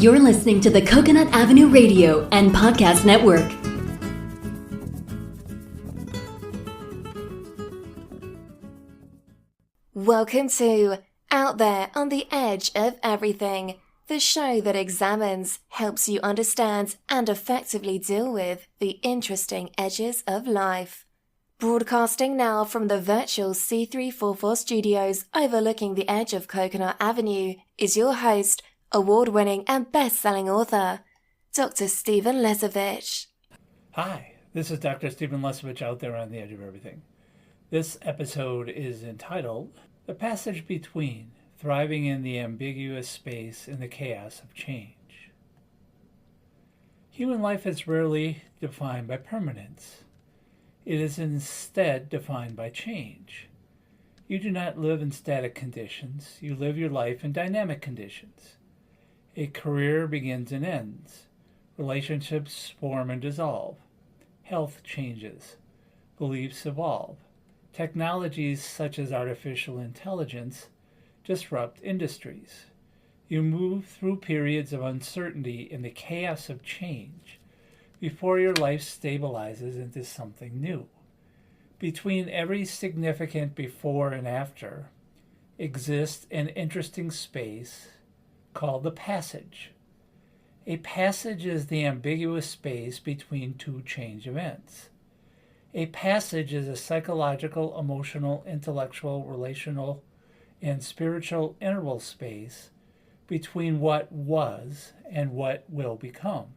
You're listening to the Coconut Avenue Radio and Podcast Network. Welcome to Out There on the Edge of Everything, the show that examines, helps you understand, and effectively deal with the interesting edges of life. Broadcasting now from the virtual C344 studios overlooking the edge of Coconut Avenue is your host, award-winning and best-selling author, Dr. Stephen Lesavich. Hi, this is Dr. Stephen Lesavich out there on the edge of everything. This episode is entitled The Passage Between, Thriving in the Ambiguous Space in the Chaos of Change. Human life is rarely defined by permanence. It is instead defined by change. You do not live in static conditions. You live your life in dynamic conditions. A career begins and ends. Relationships form and dissolve. Health changes. Beliefs evolve. Technologies such as artificial intelligence disrupt industries. You move through periods of uncertainty in the chaos of change before your life stabilizes into something new. Between every significant before and after exists an interesting space called the passage. A passage is the ambiguous space between two change events. A passage is a psychological, emotional, intellectual, relational, and spiritual interval space between what was and what will become.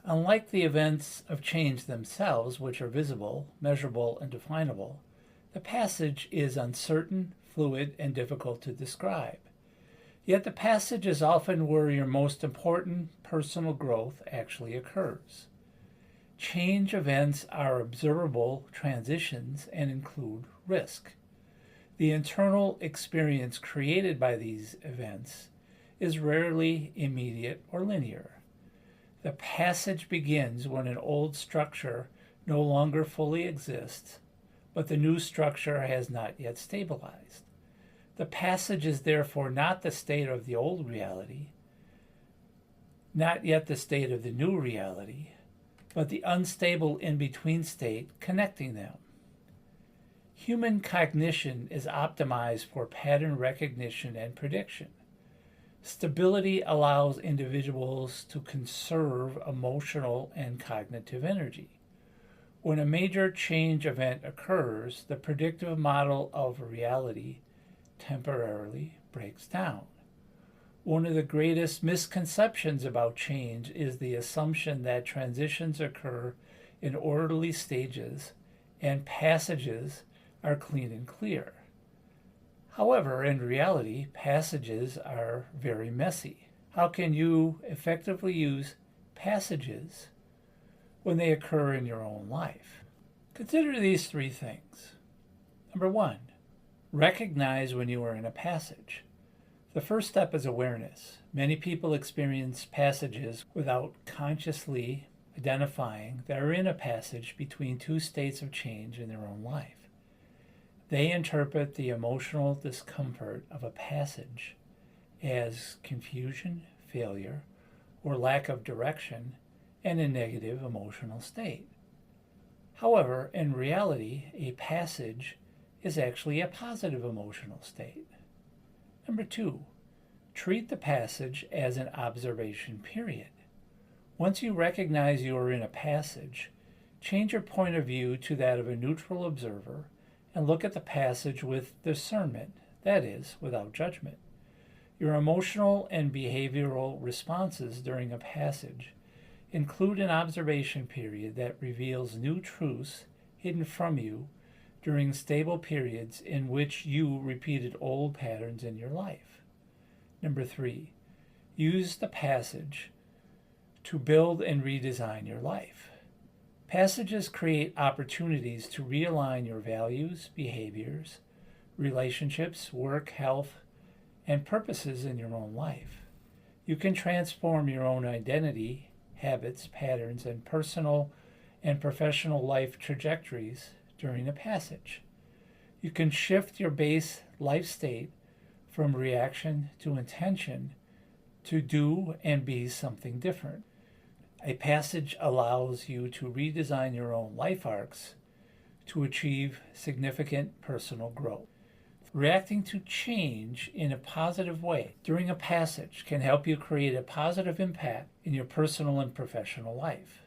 Unlike the events of change themselves, which are visible, measurable, and definable, the passage is uncertain, fluid, and difficult to describe. Yet the passage is often where your most important personal growth actually occurs. Change events are observable transitions and include risk. The internal experience created by these events is rarely immediate or linear. The passage begins when an old structure no longer fully exists, but the new structure has not yet stabilized. The passage is therefore not the state of the old reality, not yet the state of the new reality, but the unstable in-between state connecting them. Human cognition is optimized for pattern recognition and prediction. Stability allows individuals to conserve emotional and cognitive energy. When a major change event occurs, the predictive model of reality temporarily breaks down. One of the greatest misconceptions about change is the assumption that transitions occur in orderly stages and passages are clean and clear. However, in reality, passages are very messy. How can you effectively use passages when they occur in your own life? Consider these three things. Number one, recognize when you are in a passage. The first step is awareness. Many people experience passages without consciously identifying they are in a passage between two states of change in their own life. They interpret the emotional discomfort of a passage as confusion, failure, or lack of direction, and a negative emotional state. However, in reality, a passage is actually a positive emotional state. Number two, treat the passage as an observation period. Once you recognize you are in a passage, change your point of view to that of a neutral observer and look at the passage with discernment, that is, without judgment. Your emotional and behavioral responses during a passage include an observation period that reveals new truths hidden from you during stable periods in which you repeated old patterns in your life. Number three, use the passage to build and redesign your life. Passages create opportunities to realign your values, behaviors, relationships, work, health, and purposes in your own life. You can transform your own identity, habits, patterns, and personal and professional life trajectories during a passage. You can shift your base life state from reaction to intention to do and be something different. A passage allows you to redesign your own life arcs to achieve significant personal growth. Reacting to change in a positive way during a passage can help you create a positive impact in your personal and professional life.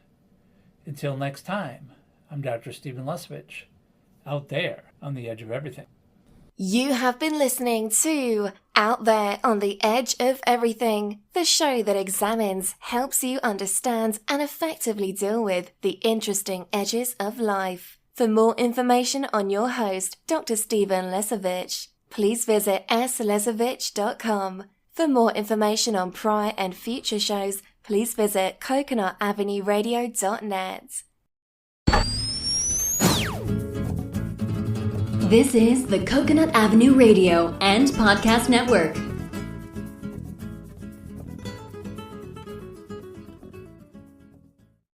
Until next time, I'm Dr. Stephen Lesavich, out there on the edge of everything. You have been listening to Out There on the Edge of Everything, the show that examines, helps you understand, and effectively deal with the interesting edges of life. For more information on your host, Dr. Stephen Lesavich, please visit slesavich.com. For more information on prior and future shows, please visit coconutavenueradio.net. This is the Coconut Avenue Radio and Podcast Network.